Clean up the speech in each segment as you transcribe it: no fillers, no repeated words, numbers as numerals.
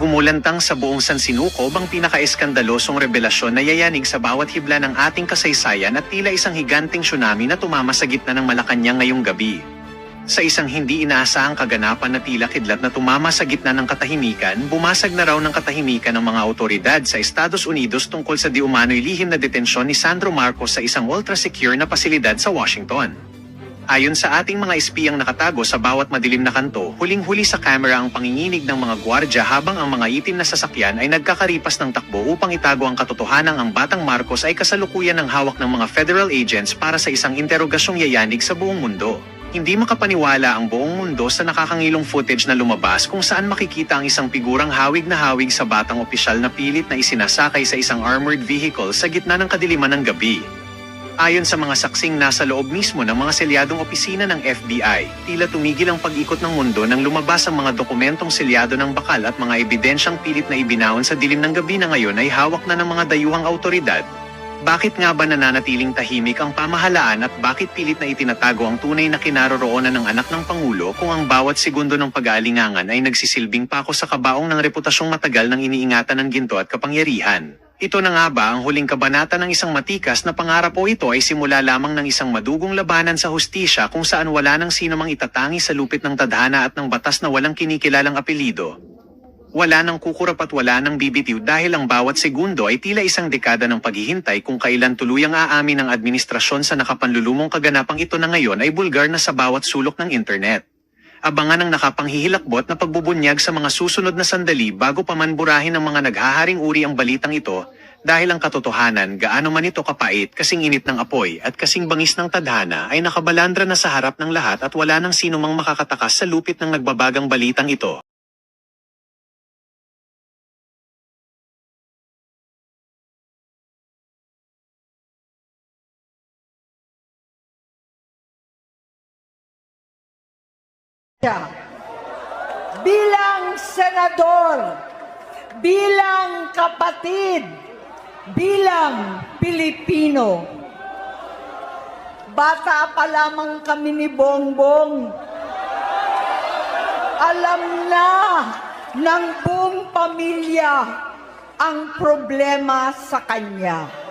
gumulantang sa buong Sansinukob ang pinaka-eskandalosong revelasyon na yayanig sa bawat hibla ng ating kasaysayan at tila isang higanting tsunami na tumama sa gitna ng Malacanang ngayong gabi. Sa isang hindi inaasahang kaganapan na tila kidlat na tumama sa gitna ng katahimikan, bumasag na raw ng katahimikan ng mga otoridad sa Estados Unidos tungkol sa di-umano'y lihim na detensyon ni Sandro Marcos sa isang ultra-secure na pasilidad sa Washington. Ayon sa ating mga espiyang nakatago sa bawat madilim na kanto, huling-huli sa kamera ang panginginig ng mga gwardya habang ang mga itim na sasakyan ay nagkakaripas ng takbo upang itago ang katotohanang ang batang Marcos ay kasalukuyan ng hawak ng mga federal agents para sa isang interogasyong yayanig sa buong mundo. Hindi makapaniwala ang buong mundo sa nakakangilong footage na lumabas kung saan makikita ang isang figurang hawig na hawig sa batang opisyal na pilit na isinasakay sa isang armored vehicle sa gitna ng kadiliman ng gabi. Ayon sa mga saksing nasa loob mismo ng mga selyadong opisina ng FBI, tila tumigil ang pag-ikot ng mundo nang lumabas ang mga dokumentong selyado ng bakal at mga ebidensyang pilit na ibinaon sa dilim ng gabi na ngayon ay hawak na ng mga dayuhang autoridad. Bakit nga ba nananatiling tahimik ang pamahalaan at bakit pilit na itinatago ang tunay na kinaroroonan ng anak ng Pangulo kung ang bawat segundo ng pag-aalingangan ay nagsisilbing pako sa kabaong ng reputasyong matagal ng iniingatan ng ginto at kapangyarihan? Ito na nga ba ang huling kabanata ng isang matikas na pangarap o ito ay simula lamang ng isang madugong labanan sa hustisya kung saan wala nang sino mang itatangi sa lupit ng tadhana at ng batas na walang kinikilalang apelido? Wala nang kukurap at wala nang bibitiw dahil ang bawat segundo ay tila isang dekada ng paghihintay kung kailan tuluyang aamin ng administrasyon sa nakapanlulumong kaganapang ito na ngayon ay bulgar na sa bawat sulok ng internet. Abangan ang nakapanghihilakbot na pagbubunyag sa mga susunod na sandali bago pa man burahin ng mga naghaharing uri ang balitang ito dahil ang katotohanan gaano man ito kapait, kasing init ng apoy at kasing bangis ng tadhana ay nakabalandra na sa harap ng lahat at wala nang sino mang makakatakas sa lupit ng nagbabagang balitang ito. Bilang senador, bilang kapatid, bilang Pilipino. Bata pa lamang kami ni Bongbong. Alam na ng buong pamilya ang problema sa kanya.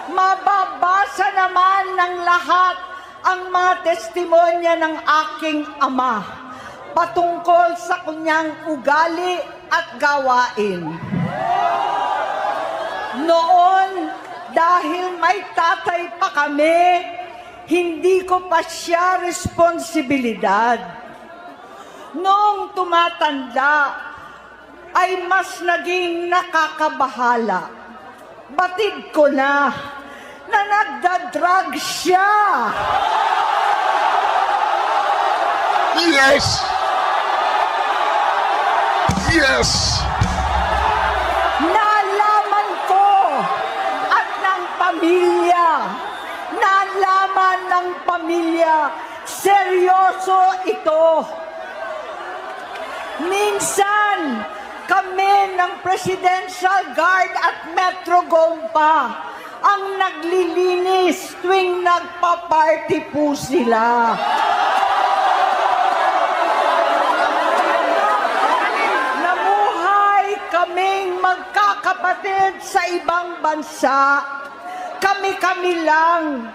Mababasa naman ng lahat ang mga testimonya ng aking ama patungkol sa kanyang ugali at gawain. Noon, dahil may tatay pa kami, hindi ko pa siya responsibilidad. Noong tumatanda, ay mas naging nakakabahala. Batid ko na nagdadrag siya. Yes! Yes! Nalaman ko at ng pamilya, nalaman ng pamilya, seryoso ito. Minsan, kami ng Presidential Guard at Metro Gompa ang naglilinis tuwing nagpa-party po sila. Namuhay kaming magkakapatid sa ibang bansa. Kami-kami lang.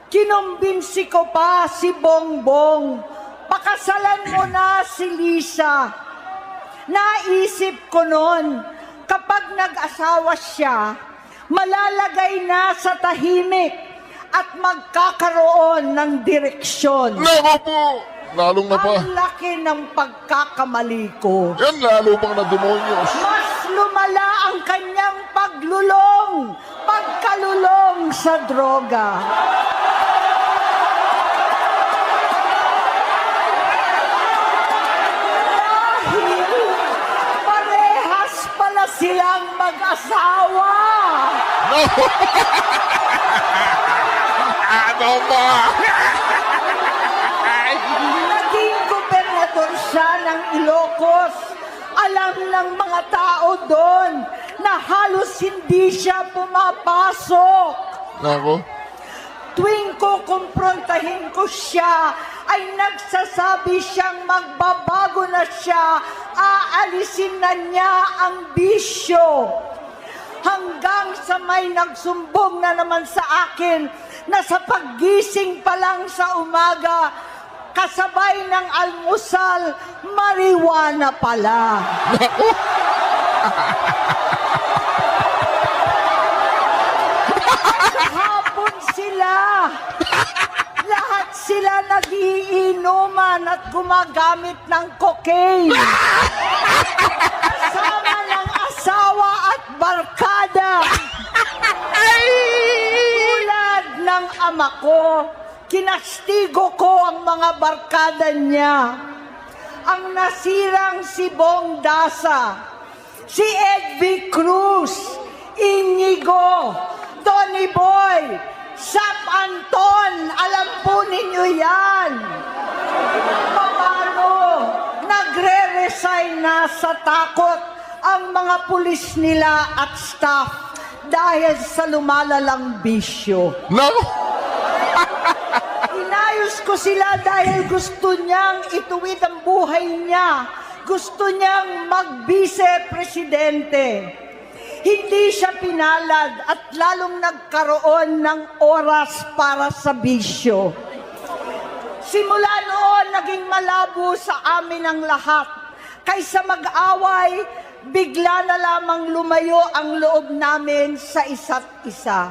Kinumbinsi ko pa si Bongbong. Pakasalan mo na si Lisa. Naisip ko noon, kapag nag-asawa siya, malalagay na sa tahimik at magkakaroon ng direksyon. Lalo po! Lalong na pa. Ang laki ng pagkakamali ko. Yan lalo pang na demonyos. Mas lumala ang kanyang pagkalulong sa droga. Silang mag-asawa. No! Ano ba? Naging gobernador siya ng Ilocos. Alam ng mga tao doon na halos hindi siya pumapasok. Nako? Tuwing kukumprontahin ko siya, ay nagsasabi siyang magbabago na siya, aalisin na niya ang bisyo. Hanggang sa may nagsumbong na naman sa akin na sa paggising pa lang sa umaga, kasabay ng almusal, marijuana pala. Hapon sila. Lahat sila nagiinuman at gumagamit ng cocaine. Kasama ng asawa at barkada. Tulad ng ama ko, kinastigo ko ang mga barkada niya. Ang nasirang si Bong Dasa, si Edvi Cruz, Inigo, Tony Boy, Sap Anton, alam po ninyo yan. Paano nagre-resign na sa takot ang mga pulis nila at staff dahil sa lumalalang bisyo. No! Inayos ko sila dahil gusto niyang ituwid ang buhay niya. Gusto niyang mag-vice-presidente. Hindi siya pinalad at lalong nagkaroon ng oras para sa bisyo. Simula noon, naging malabo sa amin ang lahat. Kaysa mag-away, bigla na lamang lumayo ang loob namin sa isa't isa.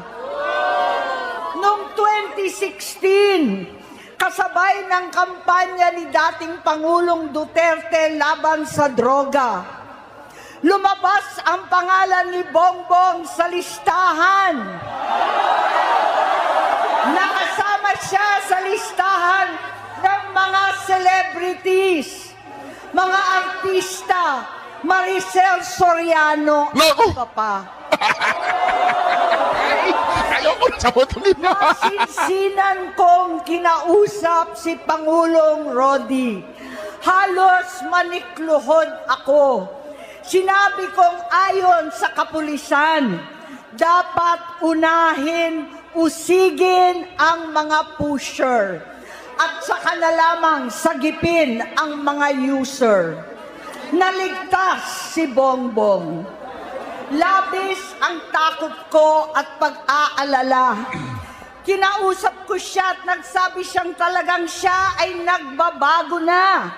Noong 2016, kasabay ng kampanya ni dating Pangulong Duterte laban sa droga, lumabas ang pangalan ni Bongbong sa listahan. Nakasama siya sa listahan ng mga celebrities, mga artista, Maricel Soriano, No! at iba pa. Ayoko na sa boto nila. Sinsinan kong kinausap si Pangulong Rodi. Halos manikluhod ako. Sinabi kong ayon sa kapulisan, dapat unahin, usigin ang mga pusher at saka na lamang sagipin ang mga user. Naligtas si Bongbong. Labis ang takot ko at pag-aalala. Kinausap ko siya at nagsabi siyang talagang siya ay nagbabago na.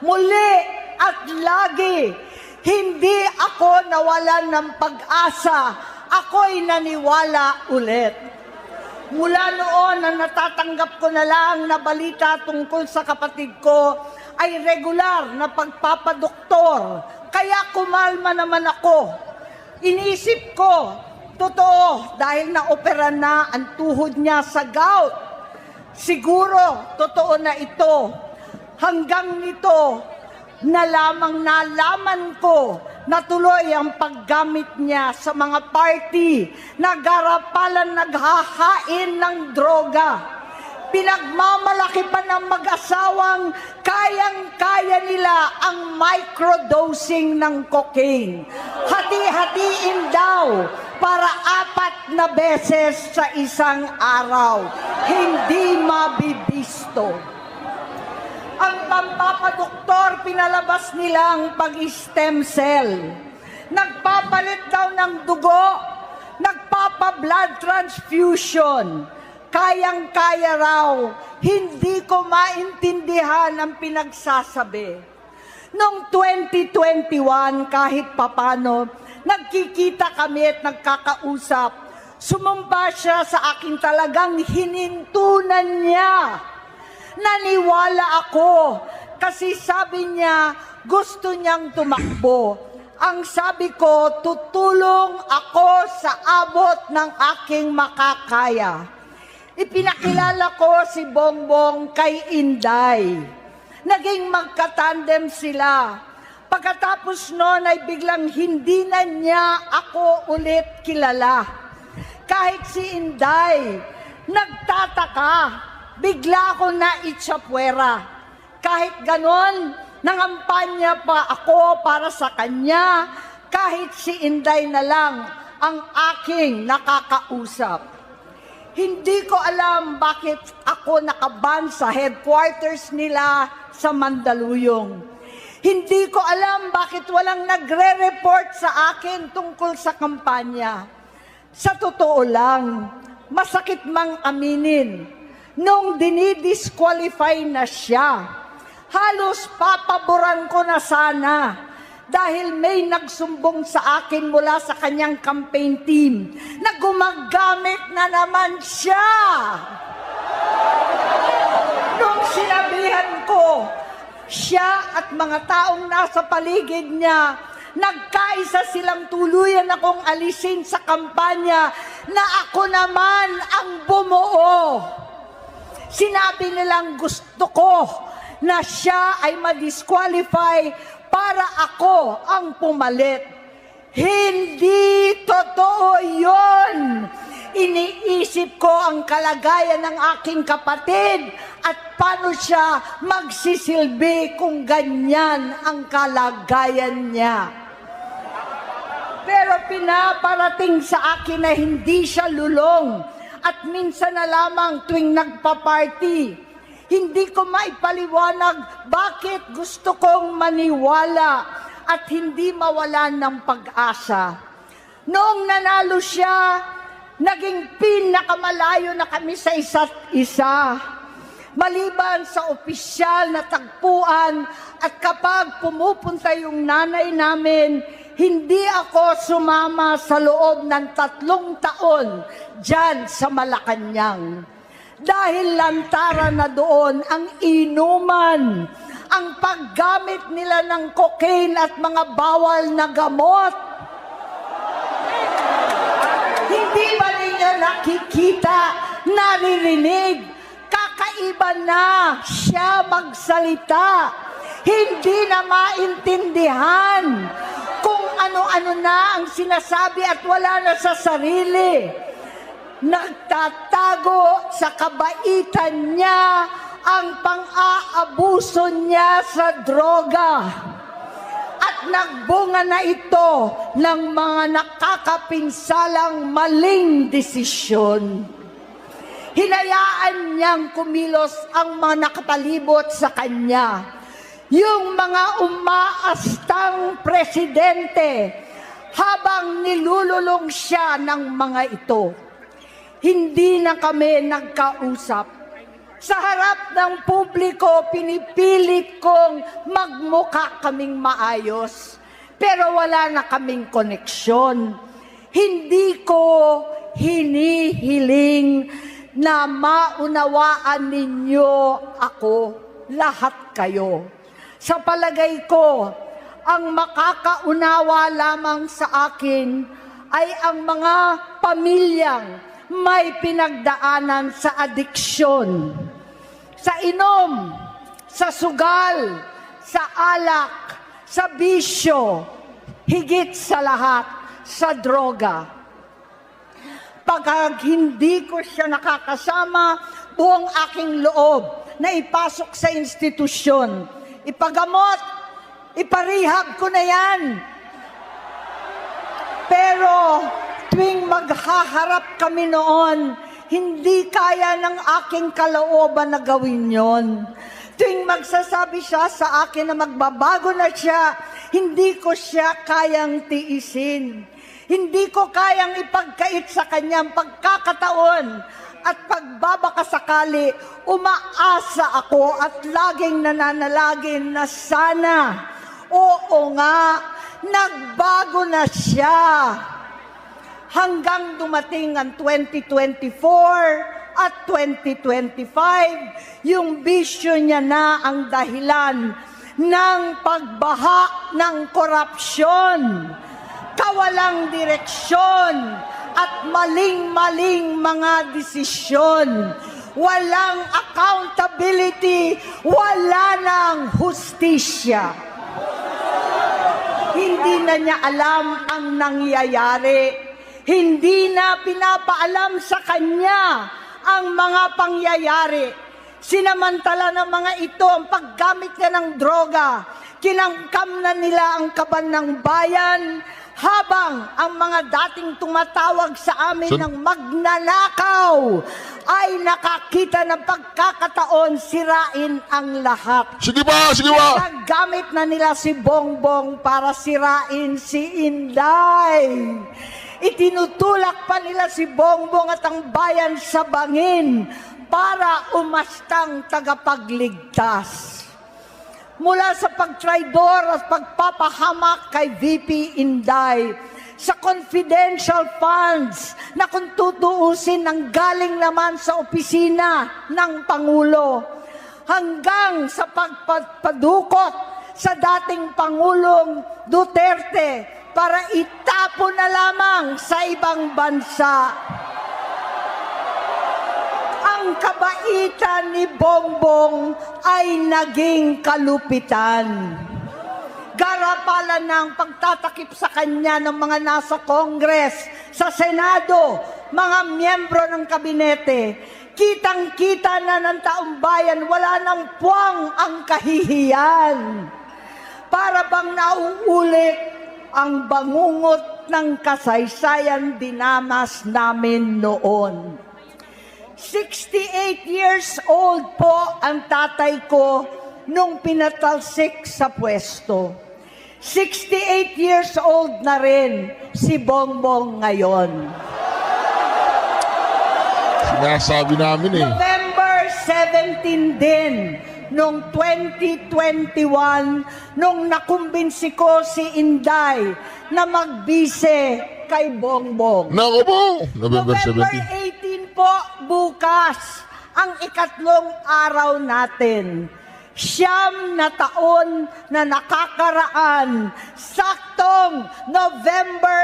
Muli at lagi, hindi ako nawalan ng pag-asa. Ako'y naniwala ulit. Mula noon na natatanggap ko na lang na balita tungkol sa kapatid ko ay regular na pagpapadoktor. Kaya kumalma naman ako. Inisip ko, totoo, dahil naopera na ang tuhod niya sa gout. Siguro, totoo na ito. Hanggang nito, nalaman ko na tuloy ang paggamit niya sa mga party na garapalan naghahain ng droga. Pinagmamalaki pa ng mag-asawang kayang-kaya nila ang microdosing ng cocaine. Hati-hatiin daw para 4 na beses sa isang araw. Hindi mabibisto. Ang pampapadoktor, pinalabas nilang pag-stem cell. Nagpapalit daw ng dugo, nagpapa-blood transfusion. Kayang-kaya raw, hindi ko maintindihan ang pinagsasabi. Noong 2021, kahit papano, nagkikita kami at nagkakausap. Sumamba siya sa akin, talagang hinintunan niya. Naniwala ako kasi sabi niya gusto niyang tumakbo. Ang sabi ko, tutulong ako sa abot ng aking makakaya. Ipinakilala ko si Bongbong kay Inday. Naging magkatandem sila. Pagkatapos noon ay biglang hindi na niya ako ulit kilala. Kahit si Inday, nagtataka, bigla ako na itsapwera. Kahit ganon, nangampanya pa ako para sa kanya, kahit si Inday na lang ang aking nakakausap. Hindi ko alam bakit ako nakaban sa headquarters nila sa Mandaluyong. Hindi ko alam bakit walang nagre-report sa akin tungkol sa kampanya. Sa totoo lang, masakit mang aminin, nung dinidisqualify na siya, halos papaboran ko na sana dahil may nagsumbong sa akin mula sa kanyang campaign team na gumagamit na naman siya. Nung sinabihan ko, siya at mga taong nasa paligid niya, nagkaisa silang tuluyan akong alisin sa kampanya na ako naman ang bumuo. Sinabi nilang gusto ko na siya ay ma-disqualify para ako ang pumalit. Hindi totoo yun. Iniisip ko ang kalagayan ng aking kapatid at paano siya magsisilbi kung ganyan ang kalagayan niya. Pero pinaparating sa akin na hindi siya lulong at minsan na lamang tuwing nagpa-party. Hindi ko maipaliwanag bakit gusto kong maniwala at hindi mawalan ng pag-asa. Noong nanalo siya, naging pinakamalayo na kami sa isa't isa. Maliban sa opisyal na tagpuan at kapag pumupunta yung nanay namin, hindi ako sumama sa loob ng 3 taon dyan sa Malacanang. Dahil lantaran na doon ang inuman, ang paggamit nila ng cocaine at mga bawal na gamot. Hindi ba ninyo nakikita, naririnig, kakaiba na siya magsalita. Hindi na maintindihan kung ano-ano na ang sinasabi at wala na sa sarili. Nagtatago sa kabaitan niya ang pang-aabuso niya sa droga. At nagbunga na ito ng mga nakakapinsalang maling desisyon. Hinayaan niyang kumilos ang mga nakapalibot sa kanya. Yung mga umaastang presidente habang nilululong siya ng mga ito. Hindi na kami nagkausap. Sa harap ng publiko, pinipilit kong magmukha kaming maayos. Pero wala na kaming koneksyon. Hindi ko hinihiling na maunawaan ninyo ako, lahat kayo. Sa palagay ko, ang makakaunawa lamang sa akin ay ang mga pamilyang may pinagdaanan sa adiksyon, sa inom, sa sugal, sa alak, sa bisyo, higit sa lahat, sa droga. Pag hindi ko siya nakakasama, buong aking loob na ipasok sa institusyon, ipagamot, iparehab ko na yan. Pero tuwing maghaharap kami noon, hindi kaya ng aking kalooban na gawin yon. Tuwing magsasabi siya sa akin na magbabago na siya, hindi ko siya kayang tiisin. Hindi ko kayang ipagkait sa kanyang pagkakataon at pagbabakasakali, umaasa ako at laging nananalangin na sana, oo nga, nagbago na siya. Hanggang dumating ang 2024 at 2025, yung bisyo niya na ang dahilan ng pagbaha ng korupsyon, kawalang direksyon, at maling-maling mga desisyon. Walang accountability, wala nang hustisya. Hindi na niya alam ang nangyayari. Hindi na pinapaalam sa kanya ang mga pangyayari. Sinamantala ng mga ito ang paggamit niya ng droga. Kinangkam na nila ang kaban ng bayan habang ang mga dating tumatawag sa amin ng magnanakaw ay nakakita ng pagkakataon sirain ang lahat. Sige ba, sige ba? Nagamit na nila si Bongbong para sirain si Inday. Itinutulak pa nila si Bongbong at ang bayan sa bangin para umastang tagapagligtas. Mula sa pagtraidor at pagpapahamak kay VP Inday, sa confidential funds na kung tutuusin ang galing naman sa opisina ng Pangulo, hanggang sa pagpadukot sa dating Pangulong Duterte para itapo na lamang sa ibang bansa. Ang kabaitan ni Bongbong ay naging kalupitan. Garapalan ng pagtatakip sa kanya ng mga nasa Congress, sa Senado, mga miyembro ng kabinete. Kitang-kita na ng taong bayan, wala nang puwang ang kahihiyan. Para bang nauulit ang bangungot ng kasaysayan dinamas namin noon. 68 years old po ang tatay ko nung pinatalsik sa pwesto. 68 years old na rin si Bongbong ngayon. Sinasabi namin eh. November 17 din, nung 2021, nung nakumbinsi ko si Inday na magbise kay Bongbong. Naku po, November 17. 18 po, bukas, ang ikatlong araw natin. 9 na taon na nakakaraan, saktong November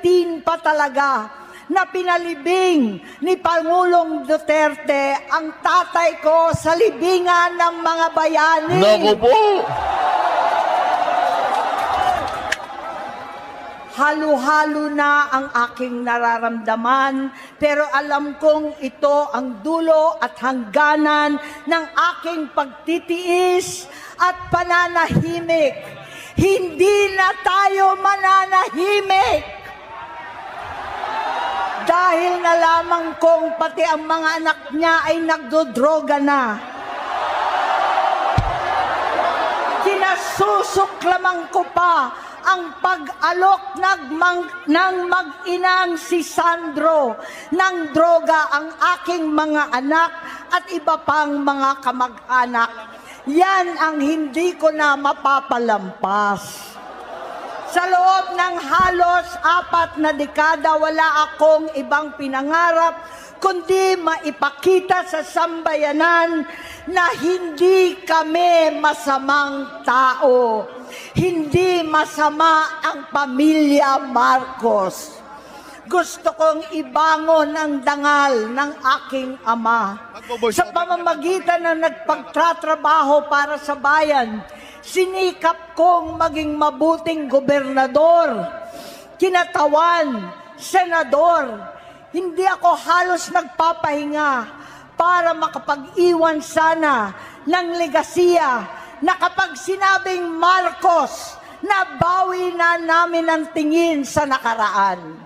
18 pa talaga, na pinalibing ni Pangulong Duterte ang tatay ko sa libingan ng mga bayani. Naku po. Halo-halo na ang aking nararamdaman, pero alam kong ito ang dulo at hangganan ng aking pagtitiis at pananahimik. Hindi na tayo mananahimik. Dahil nalaman kong pati ang mga anak niya ay nagdodroga na. Kinasusuklaman ko pa ang pag-alok ng mag-inang si Sandro ng droga ang aking mga anak at iba pang mga kamag-anak. Yan ang hindi ko na mapapalampas. Sa loob ng halos 4 na dekada, wala akong ibang pinangarap kundi maipakita sa sambayanan na hindi kami masamang tao. Hindi masama ang pamilya Marcos. Gusto kong ibangon ang dangal ng aking ama. Sa pamamagitan ng nagpagtatrabaho para sa bayan, sinikap kong maging mabuting gobernador, kinatawan, senador. Hindi ako halos nagpapahinga para makapag-iwan sana ng legasiya na kapag sinabing Marcos, nabawi na namin ang tingin sa nakaraan.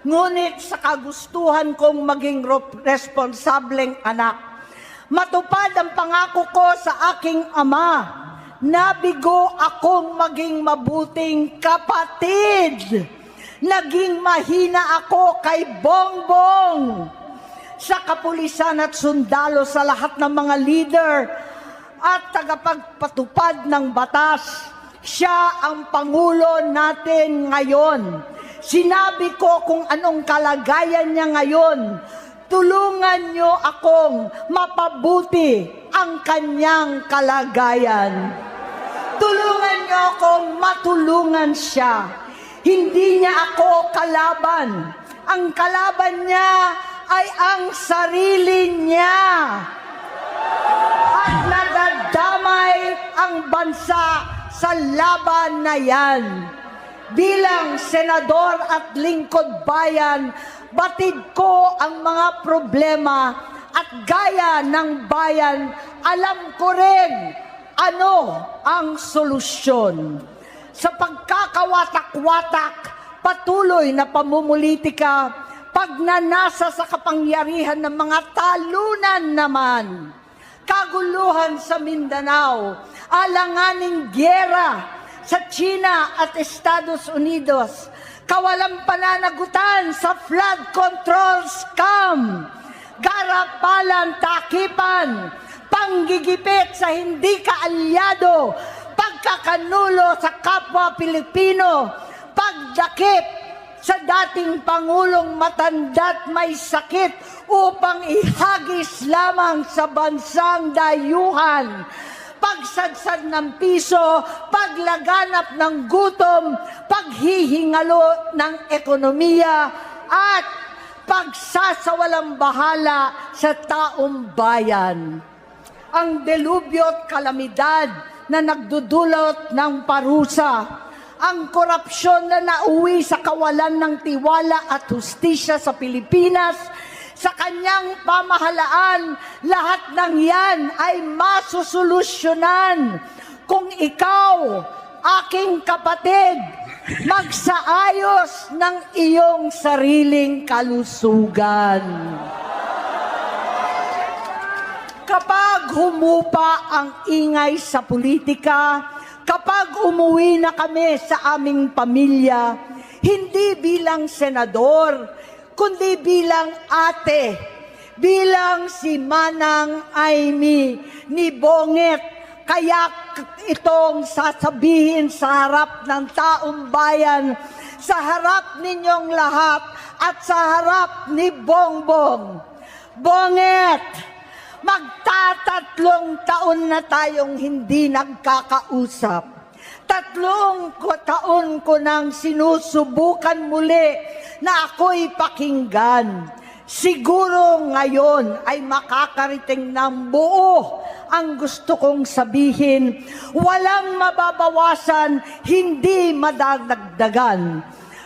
Ngunit sa kagustuhan kong maging responsableng anak, matupad ang pangako ko sa aking ama, nabigo akong maging mabuting kapatid. Naging mahina ako kay Bongbong. Sa kapulisan at sundalo, sa lahat ng mga leader at tagapagpatupad ng batas, siya ang Pangulo natin ngayon. Sinabi ko kung anong kalagayan niya ngayon. Tulungan niyo akong mapabuti ang kanyang kalagayan. Tulungan niyo akong matulungan siya. Hindi niya ako kalaban. Ang kalaban niya ay ang sarili niya. At nadadamay ang bansa sa laban na yan. Bilang senador at lingkod bayan, batid ko ang mga problema at gaya ng bayan, alam ko rin ano ang solusyon. Sa pagkakawatak-watak, patuloy na pamumulitika, pagnanasa sa kapangyarihan ng mga talunan naman, kaguluhan sa Mindanao, alanganing gyera sa China at Estados Unidos, kawalang pananagutan sa flood control scam, garapalan, takipan, panggigipit sa hindi kaalyado, pagkakanulo sa kapwa Pilipino, pagdakip sa dating Pangulong matanda't may sakit upang ihagis lamang sa bansang dayuhan, pagsadsad ng piso, paglaganap ng gutom, paghihingalo ng ekonomiya, at pagsasawalang bahala sa taong bayan. Ang delubyo at kalamidad na nagdudulot ng parusa, ang korupsyon na nauwi sa kawalan ng tiwala at hustisya sa Pilipinas, sa kanyang pamahalaan, lahat ng yan ay masusolusyonan kung ikaw, aking kapatid, magsaayos ng iyong sariling kalusugan. Kapag humupa ang ingay sa politika, kapag umuwi na kami sa aming pamilya, hindi bilang senador, kundi bilang ate, bilang si Manang Amy ni Bonget, kaya itong sasabihin sa harap ng taong bayan, sa harap ninyong lahat, at sa harap ni Bongbong. Bonget, magtatatlong taon na tayong hindi nagkakausap. 3 taon ko nang sinusubukan muli na ako'y pakinggan. Siguro ngayon ay makakarating ng buo ang gusto kong sabihin. Walang mababawasan, hindi madadagdagan.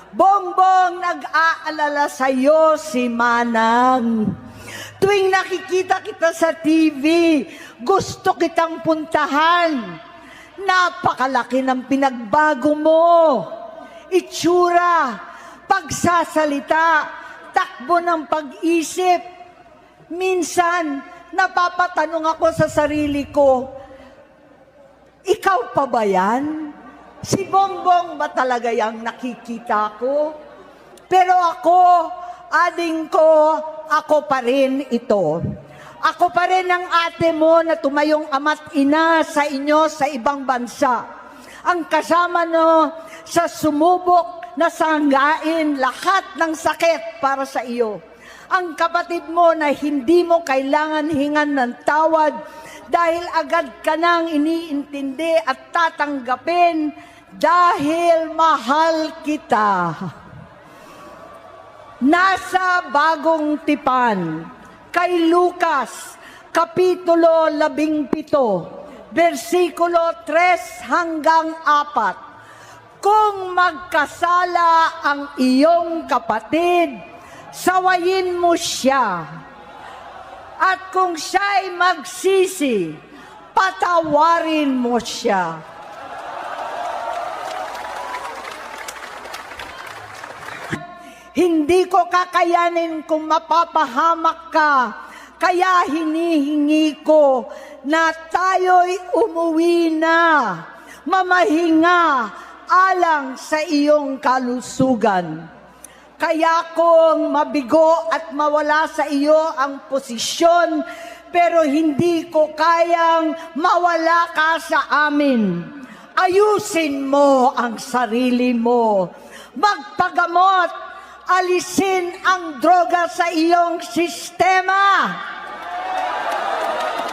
Bongbong, nag-aalala sa'yo si Manang. Tuwing nakikita kita sa TV, gusto kitang puntahan. Napakalaki ng pinagbago mo. Itsura, pagsasalita, takbo ng pag-isip. Minsan, napapatanong ako sa sarili ko, ikaw pa ba yan? Si Bongbong ba talaga yung nakikita ko? Pero ako, ading ko, ako pa rin ito. Ako pa rin ang ate mo na tumayong ama't ina sa inyo sa ibang bansa. Ang kasama no sa sumubok na sanggain lahat ng sakit para sa iyo. Ang kapatid mo na hindi mo kailangan hingan ng tawad dahil agad ka nang iniintindi at tatanggapin dahil mahal kita. Nasa Bagong Tipan, kay Lucas, Kapitulo 17, versikulo 3 hanggang 4. Kung magkasala ang iyong kapatid, sawayin mo siya. At kung siya'y magsisi, patawarin mo siya. Hindi ko kakayanin kung mapapahamak ka, kaya hinihingi ko na tayo'y umuwi na, mamahinga alang sa iyong kalusugan. Kaya kung mabigo at mawala sa iyo ang posisyon, pero hindi ko kayang mawala ka sa amin. Ayusin mo ang sarili mo. Magpagamot. Alisin ang droga sa iyong sistema.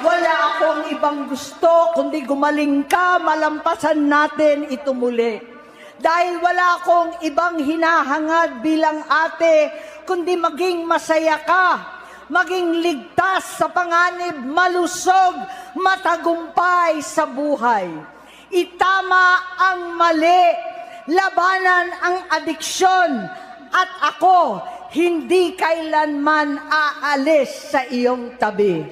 Wala akong ibang gusto kundi gumaling ka, malampasan natin ito muli. Dahil wala akong ibang hinahangad bilang ate, kundi maging masaya ka, maging ligtas sa panganib, malusog, matagumpay sa buhay. Itama ang mali, labanan ang adiksyon, at ako hindi kailanman aalis sa iyong tabi.